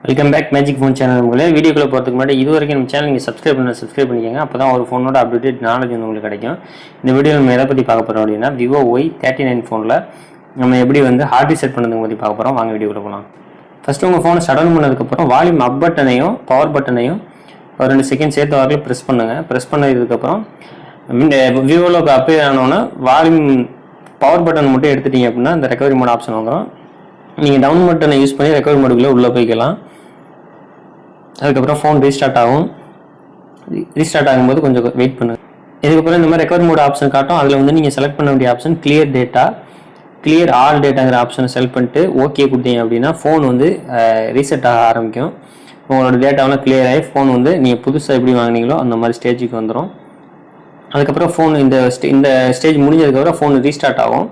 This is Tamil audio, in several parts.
Welcome back magic phone channel. உங்களே வீடியோக்குள்ளே போகிறதுக்கு முன்னாடி இது வரைக்கும் நம்ம சேனல் நீங்கள் சப்ஸ்கிரைப் பண்ணிக்கோங்க. அப்போ தான் ஒரு ஃபோனோட அப்டேட் நாலேஜ் வந்து உங்களுக்கு கிடைக்கும். இந்த வீடியோ நம்ம எதை பற்றி பார்க்க போகிறோம் அப்படின்னா, விவோ Y39 ஃபோனில் நம்ம எப்படி வந்து ஹார்ட் ரீசெட் பண்ணுறதுக்கு பற்றி பார்க்க போகிறோம். வாங்க வீடியோக்குள்ளே போகலாம். ஃபஸ்ட்டு உங்கள் ஃபோனை ஷட் டவுன் பண்ணதுக்கப்புறம் வால்யூம் அப் பட்டனையும் பவர் பட்டனையும் ஒரு 2 செகண்ட் சேர்த்து வரல ப்ரெஸ் பண்ணுங்கள். ப்ரெஸ் பண்ணதுக்கப்புறம் விவோவில் அப்ளை ஆனோன்னா வால்யூம் பவர் பட்டன் மட்டும் எடுத்துட்டீங்க அப்படின்னா இந்த ரெக்கவரி மோட் ஆப்ஷன் வந்துடும். நீங்கள் டவுன் பட்டனை யூஸ் பண்ணி ரெக்கவரி மோடுக்குள்ளே உள்ளே போய்க்கலாம். அதுக்கப்புறம் ஃபோன் ரீஸ்டார்ட் ஆகும். ரீஸ்டார்ட் ஆகும்போது கொஞ்சம் வெயிட் பண்ணுங்கள். இதுக்கப்புறம் இந்த மாதிரி ரெக்கவரி மோட் ஆப்ஷன் காட்டும். அதில் வந்து நீங்கள் செலக்ட் பண்ண வேண்டிய option clear data, clear all டேட்டாங்கிற ஆப்ஷனை செலக்ட் பண்ணிட்டு ஓகே கொடுத்தீங்க அப்படின்னா ஃபோன் வந்து ரீசெட் ஆக ஆரம்பிக்கும். உங்களோட டேட்டாவெலாம் கிளியர் ஆகி ஃபோன் வந்து நீங்கள் புதுசாக எப்படி வாங்கினீங்களோ அந்த மாதிரி ஸ்டேஜுக்கு வந்துடும். அதுக்கப்புறம் ஃபோன் இந்த ஸ்டேஜ் முடிஞ்சதுக்கப்புறம் ஃபோன் ரீஸ்டார்ட் ஆகும்.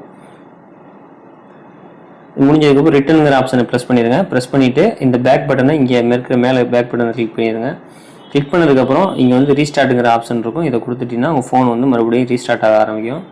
முடிஞ்சதுக்கப்புறம் ரிட்டர்னுங்கிற ஆப்ஷனை ப்ரெஸ் பண்ணிடுங்க. ப்ரெஸ் பண்ணிவிட்டு இந்த பேக் பட்டனை இங்கே மேலே பேக் பட்டனை கிளிக் பண்ணிடுங்க. கிளிக் பண்ணதுக்கப்புறம் இங்கே வந்து ரீஸ்டார்ட்டுங்கிற ஆப்ஷன் இருக்கும். இதை கொடுத்துட்டிங்கன்னா உங்கள் ஃபோன் வந்து மறுபடியும் ரீஸ்டார்ட் ஆக ஆரம்பிக்கும்.